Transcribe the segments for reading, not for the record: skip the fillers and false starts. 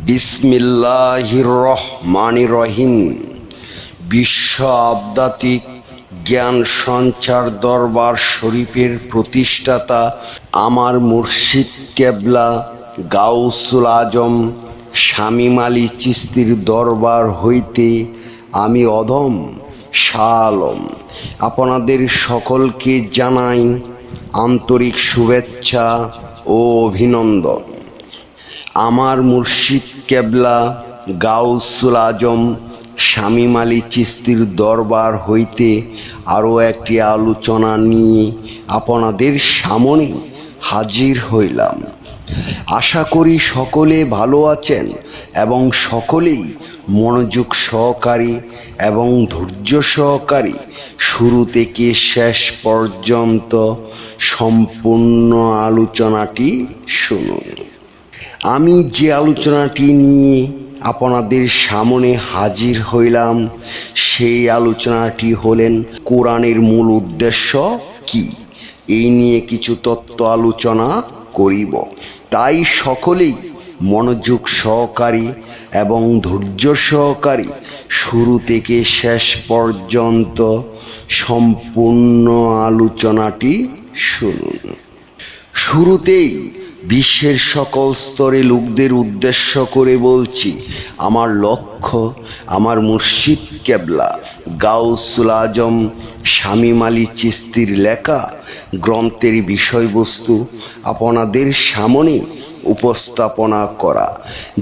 বিসমিল্লাহির রহমানির রহিম। বিশ্ব আধ্যাত্মিক জ্ঞান সঞ্চার দরবার শরীফের প্রতিষ্ঠাতা আমার মুর্শিদ কেবলা গাউসুল আজম শামীম আলী চিশতির দরবার হইতে আমি অধম শাহ আলম আপনাদের সকলকে জানাই আন্তরিক শুভেচ্ছা ও অভিনন্দন। আমার মুর্শিদ কেবলা গাউসুল আজম শামীম আলী চিশতির দরবার হইতে আরও একটি আলোচনা নিয়ে আপনাদের সামনে হাজির হইলাম। আশা করি সকলে ভালো আছেন এবং সকলেই মনোযোগ সহকারী এবং ধৈর্য সহকারী শুরু থেকে শেষ পর্যন্ত সম্পূর্ণ আলোচনাটি শুনুন। আমি যে আলোচনাটি নিয়ে আপনাদের সামনে হাজির হইলাম সেই আলোচনাটি হলেন কোরআনের মূল উদ্দেশ্য কি, এই নিয়ে কিছু তত্ত্ব আলোচনা করিব। তাই সকলেই মনোযোগ সহকারী এবং ধৈর্য সহকারী শুরু থেকে শেষ পর্যন্ত সম্পূর্ণ আলোচনাটি শুনুন। শুরুতেই বিশ্বের সকল স্তরে লোকদের উদ্দেশ্য করে বলছি, আমার লক্ষ্য আমার মুর্শিদ কেবলা গাউসুল আজম শামীম আলী চিশতির লেখা গ্রন্থের বিষয়বস্তু আপনাদের সামনে উপস্থাপনা করা,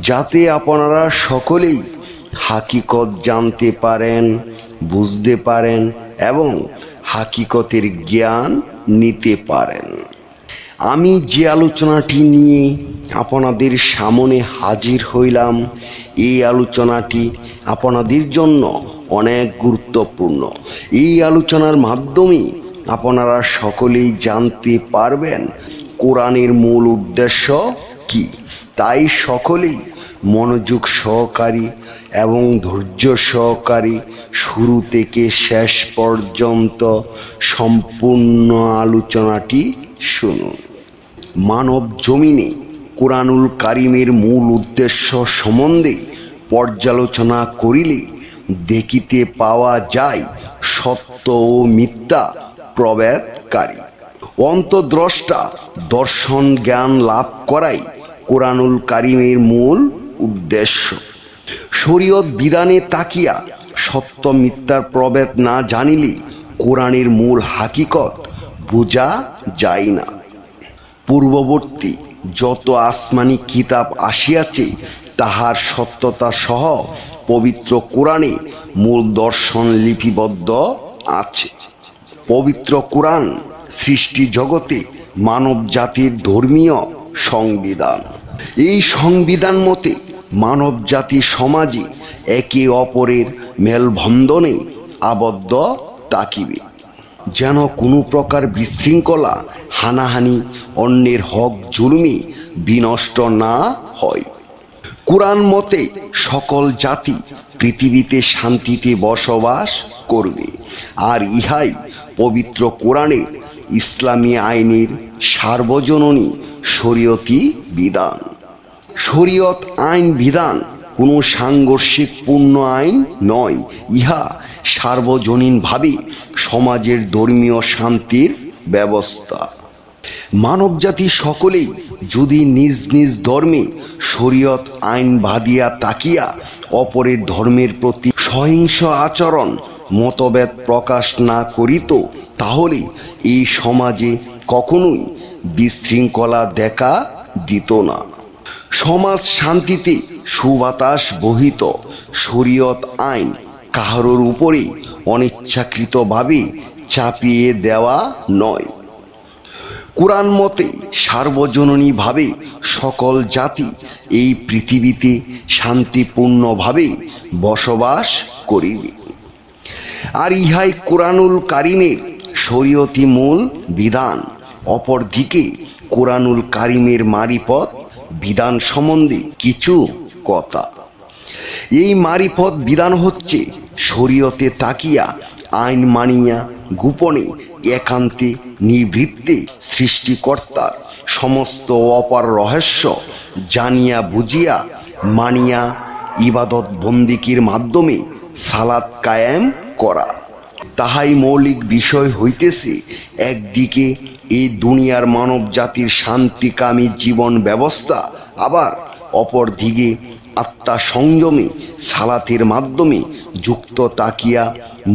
যাতে আপনারা সকলেই হাকিকত জানতে পারেন, বুঝতে পারেন এবং হাকিকতের জ্ঞান নিতে পারেন। আমি যে আলোচনাটি নিয়ে আপনাদের সামনে হাজির হইলাম, এই আলোচনাটি আপনাদের জন্য অনেক গুরুত্বপূর্ণ। এই আলোচনার মাধ্যমে আপনারা সকলেই জানতে পারবেন কোরআনের মূল উদ্দেশ্য কি। তাই সকলেই মনোযোগ সহকারী এবং ধৈর্য সহকারী শুরু থেকে শেষ পর্যন্ত সম্পূর্ণ আলোচনাটি শুনুন। মানব জমিনে কোরআনুল কারিমের মূল উদ্দেশ্য সম্বন্ধে পর্যালোচনা করিলে দেখিতে পাওয়া যায় সত্য ও মিথ্যা প্রভেদকারী অন্তর্দ্রষ্টা দর্শন জ্ঞান লাভ করাই কোরআনুল কারিমের মূল উদ্দেশ্য। শরীয়ত বিধানে তাকিয়া সত্য মিথ্যার প্রভেদ না জানিলে কোরআনের মূল হাকিকত বোঝা যায় না। পূর্ববর্তী যত আসমানি কিতাব আসিয়াছে তাহার সত্যতা সহ পবিত্র কোরআনে মূল দর্শন লিপিবদ্ধ আছে। পবিত্র কোরআন সৃষ্টি জগতে মানব জাতির ধর্মীয় সংবিধান। এই সংবিধান মতে মানব জাতি সমাজে একে অপরের মেলবন্ধনে আবদ্ধ থাকিবে, যেন কোনো প্রকার বিশৃঙ্খলা হানাহানি অন্যের হক জুলুমে বিনষ্ট না হয়। কোরআন মতে সকল জাতি পৃথিবীতে শান্তিতে বসবাস করবে, আর ইহাই পবিত্র কোরআনের ইসলামী আইনের সার্বজনীন শরীয়তি বিধান। শরীয়ত আইন বিধান কোনো সাংঘর্ষিক পূর্ণ আইন নয়, ইহা সার্বজনীনভাবে সমাজের ধর্মীয় শান্তির ব্যবস্থা। মানবজাতি সকলেই যদি নিজ নিজ ধর্মে শরীয়ত আইন বাঁধিয়া তাকিয়া অপরের ধর্মের প্রতি সহিংস আচরণ মতভেদ প্রকাশ না করিত, তাহলে এই সমাজে কখনোই বিশৃঙ্খলা দেখা দিত না। সমাজ শান্তিতে সুবাতাস বহিত। শরীয়ত আইন কাহারোর উপরে অনিচ্ছাকৃতভাবে চাপিয়ে দেওয়া নয়। কোরআন মতে সার্বজনীনভাবে সকল জাতি এই পৃথিবীতে শান্তিপূর্ণভাবে বসবাস করিবে, আর ইহাই কোরআনুল কারিমের শরীয়তি মূল বিধান। অপরদিকে কোরআনুল কারিমের মারিফত বিধান সম্বন্ধে কিছু কথা। এই মারিফত বিধান হচ্ছে শরীয়তে তাকিয়া আইন মানিয়া গোপনে একান্তে নিভৃতে সৃষ্টিকর্তার সমস্ত অপার রহস্য জানিয়া বুঝিয়া মানিয়া ইবাদত বন্দিকির মাধ্যমে সালাত কায়েম করা। তাহাই মৌলিক বিষয় হইতেছে একদিকে এই দুনিয়ার মানব জাতির শান্তিকামী জীবন ব্যবস্থা, আবার অপরদিকে আত্মা সংযমে সালাতের মাধ্যমে যুক্ত তাকিয়া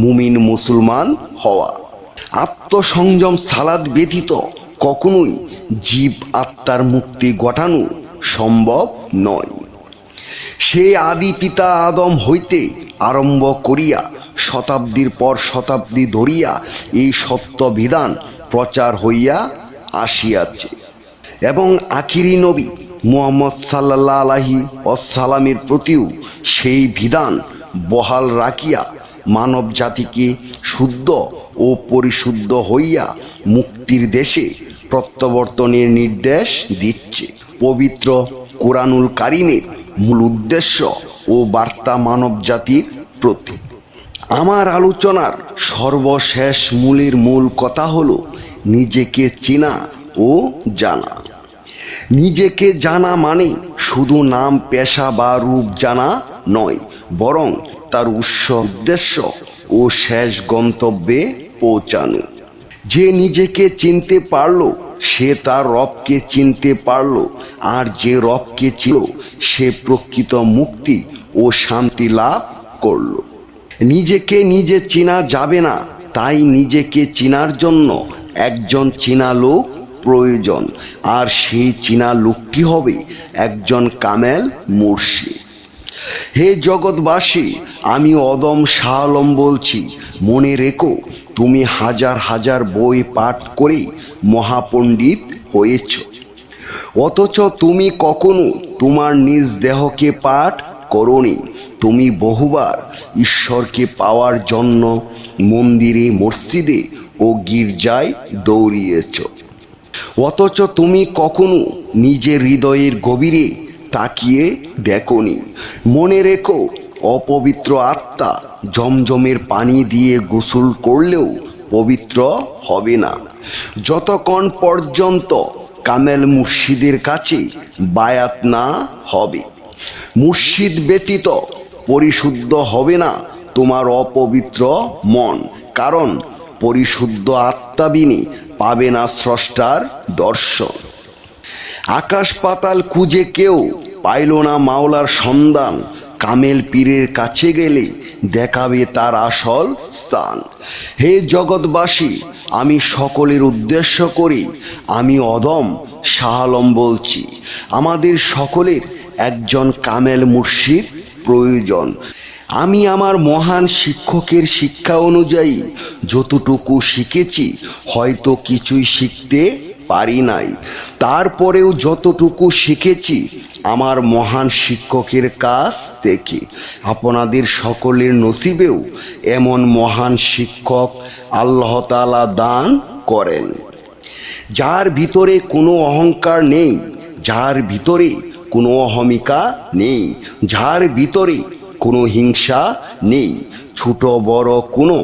মুমিন মুসলমান হওয়া। আত্মসংযম সালাত ব্যতীত কখনোই জীব আত্মার মুক্তি ঘটানো সম্ভব নয়। সেই আদি পিতা আদম হইতে আরম্ভ করিয়া শতাব্দীর পর শতাব্দী ধরিয়া এই সত্য বিধান প্রচার হইয়া আসিয়াছে এবং আখিরি নবী মুহাম্মদ সাল্লাল্লাহু আলাইহি ওয়াসাল্লামের প্রতিও সেই বিধান বহাল রাখিয়া মানব জাতিকে শুদ্ধ ও পরিশুদ্ধ হইয়া মুক্তির দেশে প্রত্যাবর্তনের নির্দেশ দিচ্ছে। পবিত্র কোরআনুল কারিমের মূল উদ্দেশ্য ও বার্তা মানব জাতির প্রতি। আমার আলোচনার সর্বশেষ মূল কথা হলো নিজেকে চেনা ও জানা। নিজেকে জানা মানে শুধু নাম, পেশা বা রূপ জানা নয়, বরং তার উৎস, উদ্দেশ্য ও শেষ গন্তব্যে পৌঁছানো। যে নিজেকে চিনতে পারলো সে তার রবকে চিনতে পারলো, আর যে রবকে চিনল সে প্রকৃত মুক্তি ও শান্তি লাভ করল। নিজেকে নিজে চেনা যাবে না, তাই নিজেকে চেনার জন্য একজন চেনা লোক প্রয়োজন, আর সেই চেনা লোকটি হবে একজন কামেল মুর্শিদ। হে জগৎবাসী, আমি অদম শাহ আলম বলছি, মনে রেখো তুমি হাজার হাজার বই পাঠ করে মহাপণ্ডিত হয়েছ, অথচ তুমি কখনো তোমার নিজ দেহকে পাঠ করোনি। তুমি বহুবার ঈশ্বরকে পাওয়ার জন্য মন্দিরে, মসজিদে ও গির্জায় দৌড়িয়েছ, অথচ তুমি কখনো নিজের হৃদয়ের গভীরে তাকিয়ে দেখোনি। মনে রেখো, অপবিত্র আত্মা জমজমের পানি দিয়ে গোসল করলেও পবিত্র হবে না, যতক্ষণ পর্যন্ত কামেল মুর্শিদের কাছে বায়াত না হবে। মুর্শিদ ব্যতীত পরিশুদ্ধ হবে না তোমার অপবিত্র মন, কারণ পরিশুদ্ধ আত্মাবিনী পাবে না স্রষ্টার দর্শন। আকাশ পাতাল খুঁজে কেউ পাইল না মাওলার সন্ধান, কামেল পীরের কাছে গেলে দেখাবে তার আসল স্থান। হে জগৎবাসী, আমি সকলের উদ্দেশ্য করি আমি অদম শাহ আলম বলছি, আমাদের সকলের একজন কামেল মুর্শিদ প্রয়োজন। আমি আমার মহান শিক্ষকের শিক্ষা অনুযায়ী যতটুকু শিখেছি, হয়তো কিছুই শিখতে পারি নাই, তারপরেও যতটুকু শিখেছি আমার মহান শিক্ষকের কাছ থেকে। আপনাদের সকলের নসিবেও এমন মহান শিক্ষক আল্লাহ তাআলা দান করেন, যার ভিতরে কোনো অহংকার নেই, যার ভিতরে কোনো অহমিকা নেই, যার ভিতরে কোনো হিংসা নেই, ছোট বড় কোনো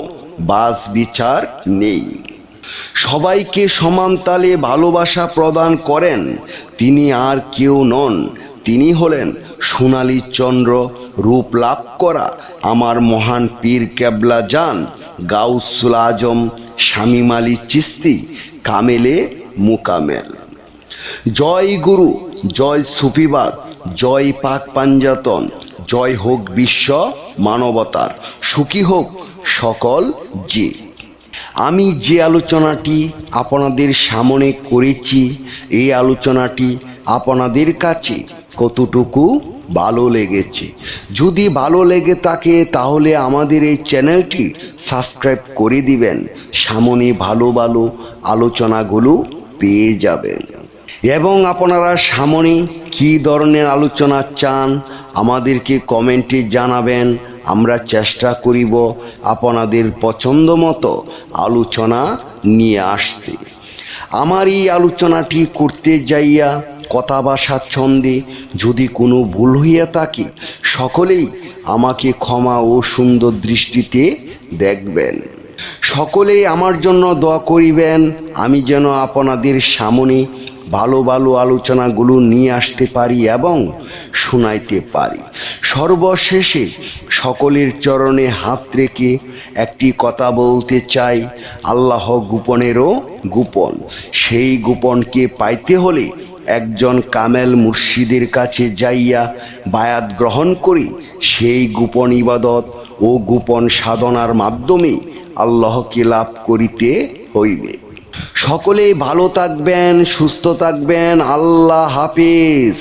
বাছ বিচার নেই। সবাইকে সমান তালে ভালোবাসা প্রদান করেন। তিনি আর কেউ নন, তিনি হলেন সোনালী চন্দ্র রূপ লাভ করা আমার মহান পীর কেবলা জান গাউসুল আজম শামীম আলী চিশতি কামেলে মুকামেল। জয় গুরু, জয় সুফিবাদ, জয় পাক পাঞ্জাতন, জয় হোক বিশ্ব মানবতার, সুখী হোক সকল জীব। আমি যে আলোচনাটি আপনাদের সামনে করেছি, এই আলোচনাটি আপনাদের কাছে কতটুকু ভালো লেগেছে? যদি ভালো লেগে থাকে তাহলে আমাদের এই চ্যানেলটি সাবস্ক্রাইব করে দিবেন, সামনে ভালো ভালো আলোচনাগুলো পেয়ে যাবেন। এবং আপনারা সামনে কী ধরনের আলোচনা চান আমাদেরকে কমেন্টে জানাবেন, আমরা চেষ্টা করিব আপনাদের পছন্দ মতো আলোচনা নিয়ে আসতে। আমার এই আলোচনাটি করতে যাইয়া কথা বা স্বাচ্ছন্দ্যে যদি কোনো ভুল হইয়া থাকে, সকলেই আমাকে ক্ষমা ও সুন্দর দৃষ্টিতে দেখবেন। সকলেই আমার জন্য দোয়া করিবেন, আমি যেন আপনাদের সামনে ভালো ভালো আলোচনাগুলো নিয়ে আসতে পারি এবং শোনাইতে পারি। সর্বশেষে সকলের চরণে হাত রেখে একটি কথা বলতে চাই, আল্লাহ গোপনেরও গোপন। সেই গোপনকে পাইতে হলে একজন কামেল মুর্শিদের কাছে যাইয়া বায়াত গ্রহণ করি। সেই গোপন ইবাদত ও গোপন সাধনার মাধ্যমে আল্লাহকে লাভ করিতে হইবে। সকলেই ভালো থাকবেন, সুস্থ থাকবেন। আল্লাহ হাফিজ।